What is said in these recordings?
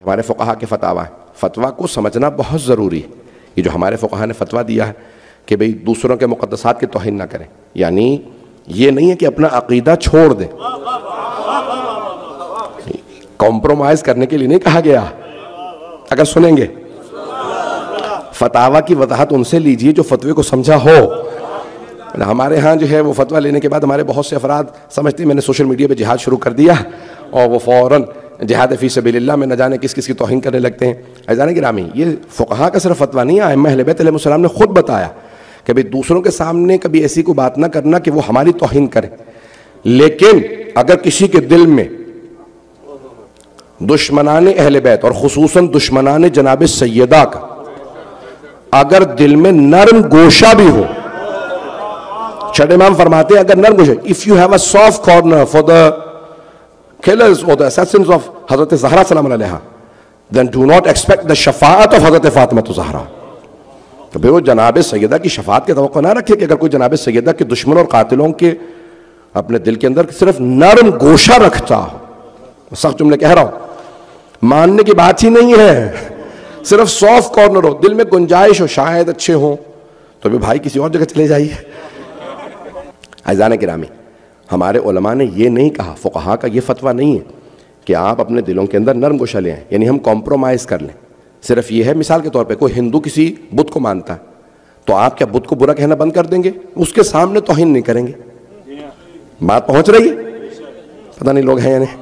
हमारे फ़ुक़हा के फतवा है, फतवा को समझना बहुत ज़रूरी है। ये जो हमारे फ़ुक़हा ने फतवा दिया है कि भाई दूसरों के मुक़द्दसात की तौहीन ना करें, यानी ये नहीं है कि अपना अक़ीदा छोड़ दें, कॉम्प्रोमाइज़ करने के लिए नहीं कहा गया। अगर सुनेंगे फतवा की वजाहत उनसे लीजिए जो फतवे को समझा हो। हमारे यहाँ जो है वो फतवा लेने के बाद हमारे बहुत से अफराद समझते मैंने सोशल मीडिया पे जिहाद शुरू कर दिया और वो फ़ौरन जिहाद फ़ी सबीलिल्लाह में न जाने किस किस की तौहीन करने लगते हैं। अज़ान गिरामी, ये फ़ुक़हा का सिर्फ फतवा नहीं है, अइम्मा अहले बैत अलैहिमुस्सलाम ने खुद बताया कि भाई दूसरों के सामने कभी ऐसी कोई बात ना करना कि वो हमारी तौहीन करे, लेकिन अगर किसी के दिल में दुश्मनाने अहले बैत और खुसूसन दुश्मनाने जनाब सैयदा का अगर दिल में नर्म गोशा भी हो, छठे इमाम फरमाते हैं अगर नर्म गोशा, if you have a soft corner for the killers or the assassins of Hazrat Zahra salam alaiha, then do not expect the Shafaat of Hazrat Fatima Zahra। तो भाई वो जनाब सैयदा की शफाअत की तवक्को ना रखे कि अगर कोई जनाब सैयदा के दुश्मन और कातिलों के अपने दिल के अंदर सिर्फ नर्म गोशा रखता हो। सख्त जुमले कह रहा हूं, मानने की बात ही नहीं है, सिर्फ सॉफ्ट कॉर्नर हो, दिल में गुंजाइश हो, शायद अच्छे हो, तो भाई किसी और जगह चले जाइए। अज़ान गिरामी, हमारे उलमा ने ये नहीं कहा, फ़ुक़हा का ये फतवा नहीं है कि आप अपने दिलों के अंदर नरम गोशा ले आएं, यानी हम कॉम्प्रोमाइज़ कर लें। सिर्फ ये है, मिसाल के तौर पे कोई हिंदू किसी बुत को मानता है तो आप क्या बुत को बुरा कहना बंद कर देंगे? उसके सामने तौहीन नहीं करेंगे। बात पहुंच रही है? पता नहीं लोग हैं या नहीं,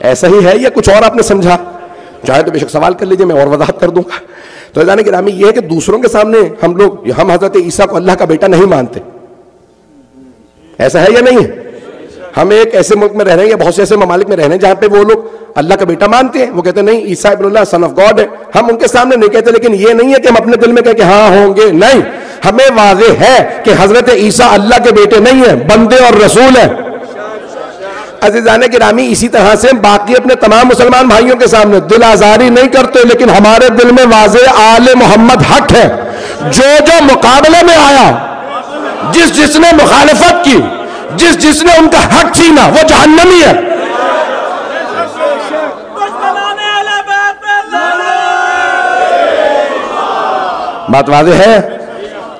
ऐसा ही है या कुछ और आपने समझा? चाहे तो बेशक सवाल कर लीजिए, मैं और वजाहत कर दूंगा। तो अज़ान गिरामी, ये है कि दूसरों के सामने हम हज़रत ईसा को अल्लाह का बेटा नहीं मानते, ऐसा है या नहीं है? हम एक ऐसे मुल्क में रह रहे हैं या बहुत से ऐसे ममालिक में रह रहे हैं जहां पे वो लोग अल्लाह का बेटा मानते हैं, वो कहते हैं नहीं ईसा इब्नुल्लाह सन ऑफ गॉड है। हम उनके सामने नहीं कहते, लेकिन ये नहीं है कि हम अपने दिल में कहें कि हाँ होंगे, नहीं, हमें वाज़े है कि हजरत ईसा अल्लाह के बेटे नहीं है, बंदे और रसूल है। अज़ीज़ान गिरामी, इसी तरह से बाकी अपने तमाम मुसलमान भाइयों के सामने दिल आजारी नहीं करते, लेकिन हमारे दिल में वाज़े आले मोहम्मद हक है। जो मुकाबले में आया, जिसने मुखालिफत की, जिसने उनका हक छीना, वो जहन्नमी है। बात वाज़े है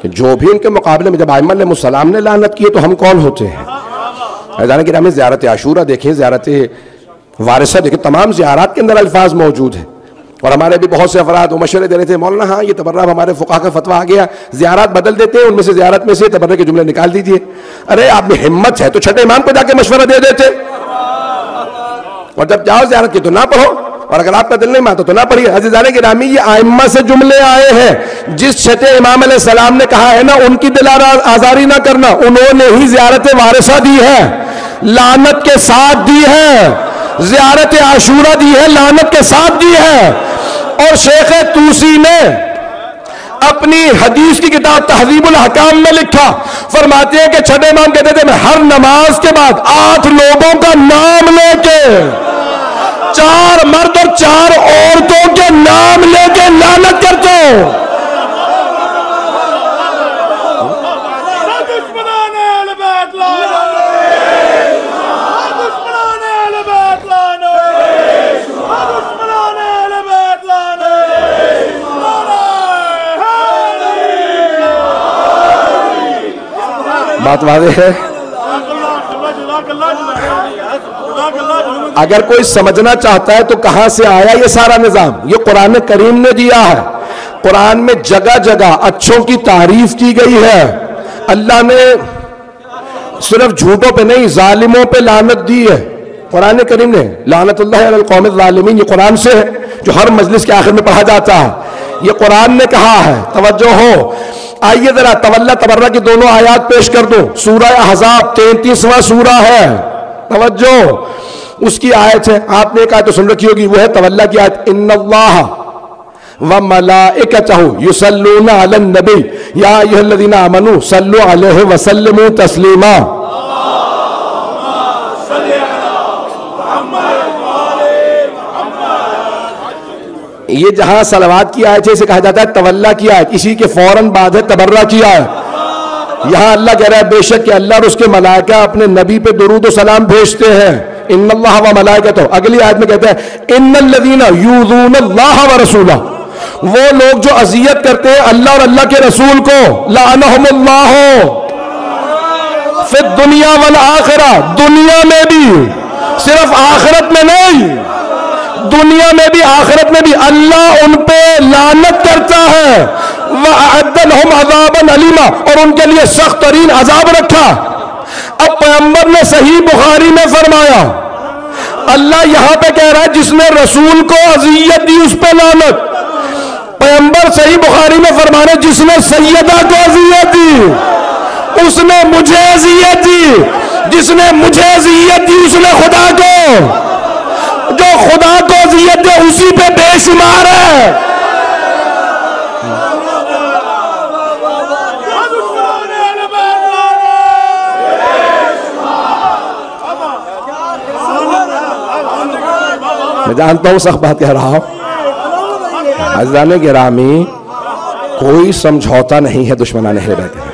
कि जो भी उनके मुकाबले में जब आइम्मा अलैहिमुस्सलाम ने लानत की है तो हम कौन होते हैं? अज़ान गिरामी, ज़ियारत आशूरा देखें, ज़ियारत वारिसा देखें, तमाम ज़ियारत के अंदर अल्फाज मौजूद हैं। और हमारे भी बहुत से अफराद वो मशवरे दे रहे थे, मौलाना हाँ ये तबर्रा हमारे फ़ुक़हा का फतवा आ गया, ज़ियारत बदल देते हैं, उनमें से ज़ियारत में से तबर्रे के जुमले निकाल दीजिए। अरे आप में हिम्मत है तो छठे इमाम को जाके मशवरा दे देते, और जब जाओ ज़ियारत की तो ना पढ़ो, और अगर आपका दिल नहीं मानता तो ना पढ़िए। अज़ीज़ान गिरामी, ये आइम्मा से जुमले आए हैं, जिस छठे इमाम अलैहिस्सलाम ने कहा है ना उनकी दिल आजारी ना करना, उन्होंने ही ज़ियारत वारिसा दी है, लानत के साथ दी है, ज़ियारत आशूरा दी है, लानत के साथ दी है। और शेख तूसी ने अपनी हदीस की किताब तहज़ीबुल अहकाम में लिखा, फरमाते हैं कि छठे इमाम कहते थे मैं हर नमाज के बाद 8 लोगों का नाम लेके, 4 मर्द और 4 औरतों के नाम लेके लानत करता हूं। बात वाज़ेह है। अगर कोई समझना चाहता है तो कहां से आया ये सारा निजाम? ये कुरान करीम ने दिया है। कुरान में जगह जगह अच्छों की तारीफ की गई है। अल्लाह ने सिर्फ झूठों पे नहीं, जालिमों पे लानत दी है। कुरान करीम ने लानतुल्लाहि अलल कौमिज़ ज़ालिमीन, ये कुरान से है जो हर मजलिस के आखिर में पढ़ा जाता है। ये कुरान ने कहा है, तवज्जो हो। आइए जरा तवल्ला तबर्रा की दोनों आयात पेश कर दो। सूरह अहज़ाब 33वां सूरा है, तवज्जो, उसकी आयत है, आपने एक आयत तो सुन रखी होगी, वो है तवल्ला की आयत, इन्नल्लाह व मलाइकतहु युसल्लूना अलन नबी या अय्युहल्लज़ीना आमनू सल्लु अलैहि व सल्लिमू तस्लीमा। ये जहां सलवात की आयत है इसे कहा जाता है तवल्ला की आयत, इसी के फौरन बाद है तबर्रा की आयत। यहां अल्लाह कह रहा है बेशक कि अल्लाह और उसके मलाइका अपने नबी पे दुरूद और सलाम भेजते हैं। इन्नल्लाह व मलाइकतहु, अगली आयत में कहते हैं इन्नल्लज़ीना यूज़ूनल्लाह व रसूला, वो लोग जो अजियत करते हैं अल्लाह और अल्लाह के रसूल को, लाअनहुमुल्लाह, फिर दुनिया वल आखिरा, दुनिया में भी, सिर्फ आखिरत में नहीं, दुनिया में भी आखिरत में भी अल्लाह उन पे लानत करता है। वअअद्द लहुम अज़ाबन अलीमा, और उनके लिए सख्त तरीन अजाब रखा। अब पैगंबर ने सही बुखारी में फरमाया, अल्लाह यहां पे कह रहा है जिसने रसूल को अजियत दी उस पे लानत। पैगंबर सही बुखारी में फरमा रहे जिसने सैयदा को अजियत दी उसने मुझे अजियत दी, जिसने मुझे अजियत दी उसने खुदा को, जो खुदा को अजियत दे उसी पे बेशुमार है। मैं जानता हूं सख्त बात कह रहा हूं, अज़ीज़ान गिरामी, कोई समझौता नहीं है दुश्मनान अहले बैत।